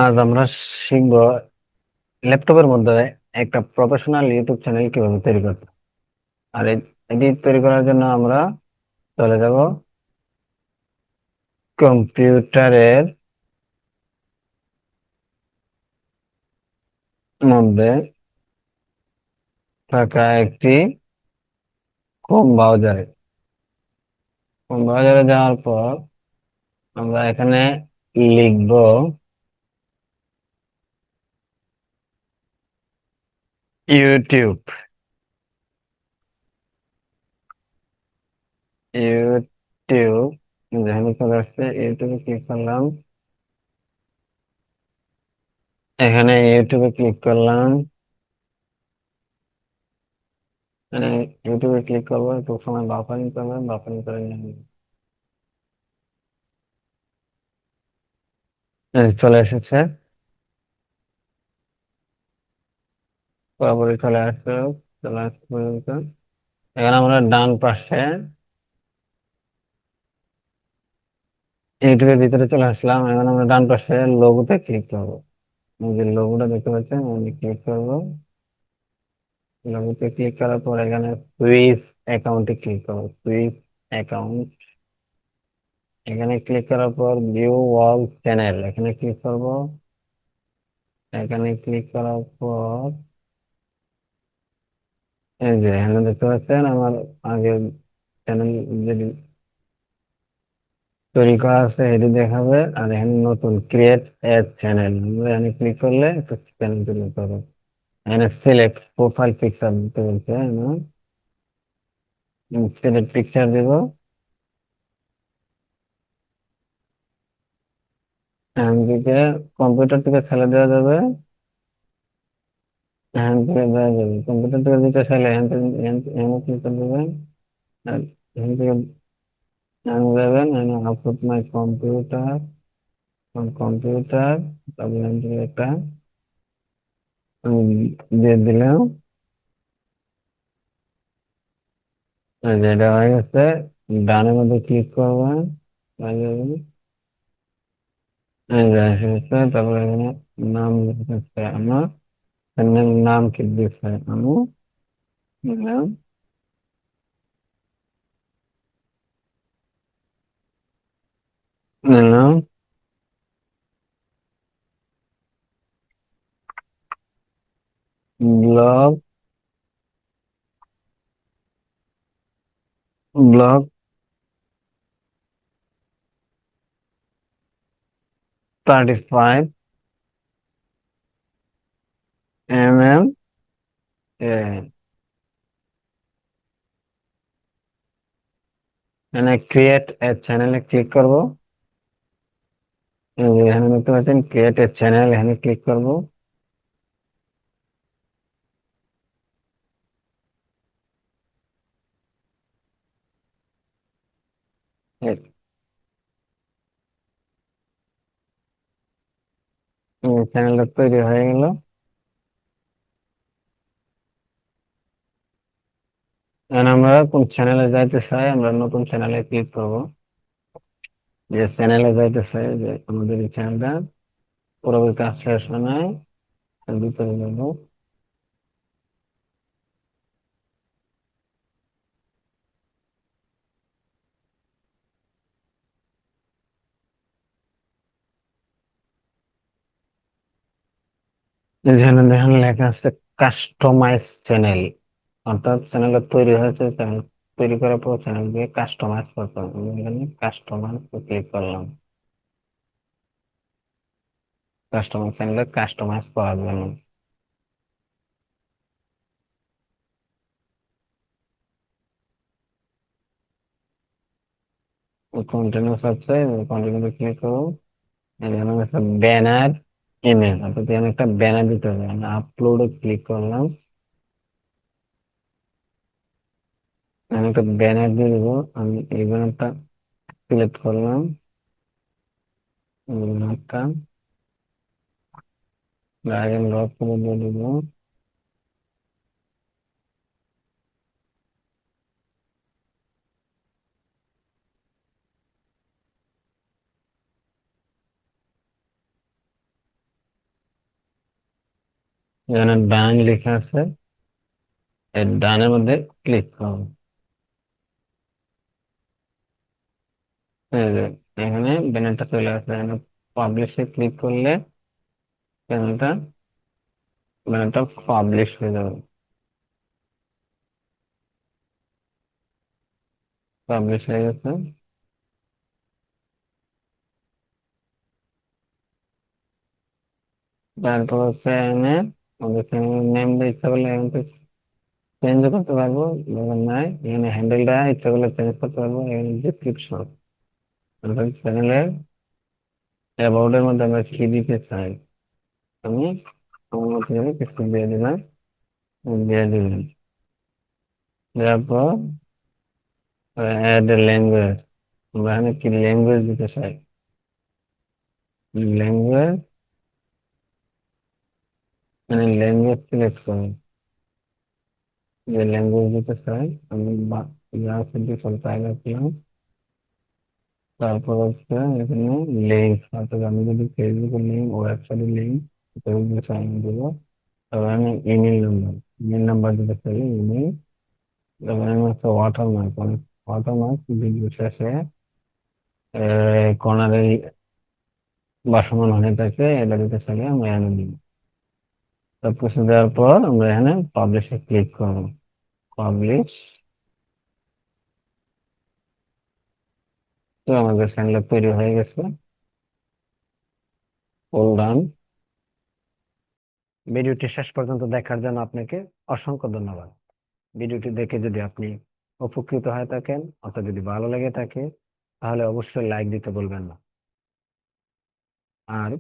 আজ আমরা শিখব ল্যাপটপের মধ্যে একটা প্রফেশনাল ইউটিউব চ্যানেল কিভাবে তৈরি করতে। আর এটি তৈরি করার জন্য আমরা চলে যাব কম্পিউটারের মধ্যে থাকা একটি ব্রাউজারে। ব্রাউজারে যাওয়ার পর আমরা এখানে লিখব ইউটিউব। ইউটিউব যেখানে চলে আসছে ইউটিউবে ক্লিক করলাম। এখানে ইউটিউবে ক্লিক করলাম। মানে ইউটিউবে ক্লিক করবো, একটু সময় বাফারিং করবেন, বাফারিং করে নিয়ে চলে এসেছে। পুরোপুরি চলে আসছে। চলে আসছে পর্যন্ত এখানে আমরা ডান পাশে ইউটিউবের ভিতরে চলে আসলাম। এখন আমরা ডান পাশে লোগোতে ক্লিক করবো। এই যে লোগোটা দেখতে পাচ্ছেন, আমি ক্লিক করবো। লোগোতে ক্লিক করার পর এখানে সুইচ অ্যাকাউন্টে ক্লিক করবো। সুইচ অ্যাকাউন্ট, এখানে ক্লিক করার পর ভিউ অল চ্যানেল এখানে ক্লিক করবো। এখানে ক্লিক করার পর এই যে এখানে দেখতে পাচ্ছেন আমার আগে চ্যানেল যদি তৈরি করা আছে এটি দেখাবে। আর এখানে নতুন ক্রিয়েট এড চ্যানেল, এখানে ক্লিক করলে একটা চ্যানেল তৈরি করবে। এখানে সিলেক্ট প্রোফাইল পিকচার দিতে বলছে, সিলেক্ট পিকচার দিব। এখান থেকে কম্পিউটার থেকে ফেলে দেওয়া যাবে, এখান থেকে দেওয়া যাবে। কম্পিউটার থেকে দিতে চাইলে এখানে ক্লিক করে দেবেন। আর এখান থেকে এখানে যাবেন, এখানে আপলোড মাই কম্পিউটার, কম্পিউটার, তারপরে এখান থেকে একটা দিয়ে দিলাম। এই যে এটা হয়ে গেছে। ডানের মধ্যে ক্লিক করবেন। হয়ে যাবে। এই যে এসে গেছে। তারপরে এখানে নাম লিখেছে আমার, এখানে নাম কি দিচ্ছে আমি নিলাম। নিলাম ব্লগ, ব্লগ 35 mm। এখানে ক্রিয়েট এ চ্যানেলে ক্লিক করব। এই যে এখানে দেখতে পাচ্ছেন ক্রিয়েট এ চ্যানেল, এখানে ক্লিক করব। চ্যানেলটা তৈরি হয়ে গেল। এখন আমরা কোন চ্যানেলে যাইতে চাই, আমরা নতুন চ্যানেলে ক্লিক করব। যে চ্যানেলে যাইতে চাই, যে আমাদের এই চ্যানেলটা পুরোপুরি কাজ শেষ হয় নাই, এর ভিতরে যাবো। যেখানে দেখেন লেখা আছে কাস্টমাইজ চ্যানেল, অর্থাৎ চ্যানেলটা তৈরি হয়েছে, চ্যানেল তৈরি করার পর চ্যানেল দিয়ে কাস্টমাইজ করতে হবে। আমি এখানে কাস্টমাইজ ক্লিক করলাম, কাস্টমার চ্যানেলে কাস্টমাইজ করার জন্য। কন্টিনিউ আছে, কন্টিনিউ ক্লিক করবো। এখানে একটা ব্যানার ইমেজ, অর্থাৎ এখানে একটা ব্যানার দিতে হবে। আমি আপলোডে ক্লিক করলাম, আমি একটা ব্যানার দিয়ে দেবো। আমি এই ব্যানারটা সিলেক্ট করলাম, এই ব্যানারটা ড্র্যাগ এন্ড ড্রপ করে দিয়ে দেবো। এখানে ডান লেখা আছে, এই ডানের মধ্যে ক্লিক করুন। এই যে এখানে ব্যানারটা চলে আসবে, এখানে পাবলিশে ক্লিক করলে চ্যানেলটা ব্যানারটা পাবলিশ হয়ে যাবে। পাবলিশ হয়ে গেছে। তারপর হচ্ছে এখানে আমাদের নেম দিয়ে ইচ্ছা করলে এখান থেকে চেঞ্জ করতে পারবো, দরকার নাই। এখানে হ্যান্ডেলটা ইচ্ছা করলে চেঞ্জ করতে পারবো। এখানে ডিসক্রিপশন, অর্থাৎ চ্যানেলের অ্যাবাউট এর মধ্যে আমরা কি দিতে চাই, আমি আমার মতো করে কিছু দিয়ে দিলাম, দিয়ে দিলাম। দেওয়ার পর অ্যাড ল্যাঙ্গুয়েজ, আমরা এখানে কি ল্যাঙ্গুয়েজ দিতে চাই, ল্যাঙ্গুয়েজ, মানে ল্যাঙ্গুয়েজ সিলেক্ট করুন। যে ল্যাঙ্গুয়েজ দিতে চাই আমি যা ডিফল্ট টাইপ রাখলাম। তারপর হচ্ছে এখানে লিঙ্ক, অর্থাৎ আমি যদি ফেসবুকের লিঙ্ক, ওয়েবসাইটের লিঙ্ক দিতে চাই আমি দেবো। তারপর আমি ইমেল নাম্বার দিতে চাই, ইমেল। তারপর আমি হচ্ছে ওয়াটারমার্ক, ওয়াটারমার্ক ভিডিও শেষে কর্নারে বাসমান হয়ে থাকে, এটা দিতে চাই আমরা এখানে দিব। সবকিছু দেওয়ার পর আমরা এখানে পাবলিশে ক্লিক করবো। পাবলিশ, তো আমাদের চ্যানেল তৈরি হয়ে গেছে। All done. ভিডিওটি শেষ পর্যন্ত দেখার জন্য আপনাকে অসংখ্য ধন্যবাদ। ভিডিওটি দেখে যদি আপনি উপকৃত হয়ে থাকেন অর্থাৎ যদি ভালো লেগে থাকে, তাহলে অবশ্যই লাইক দিতে বলবেন না। আর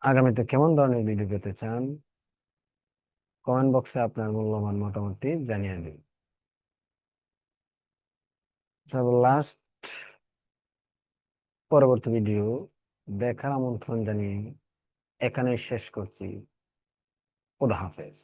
আগামীতে কেমন ধরনের ভিডিও পেতে চান, কমেন্ট বক্সে আপনার মূল্যবান মতামতটি জানিয়ে দিন। লাস্ট পরবর্তী ভিডিও দেখার আমন্ত্রণ জানিয়ে এখানে শেষ করছি। খোদা হাফেজ।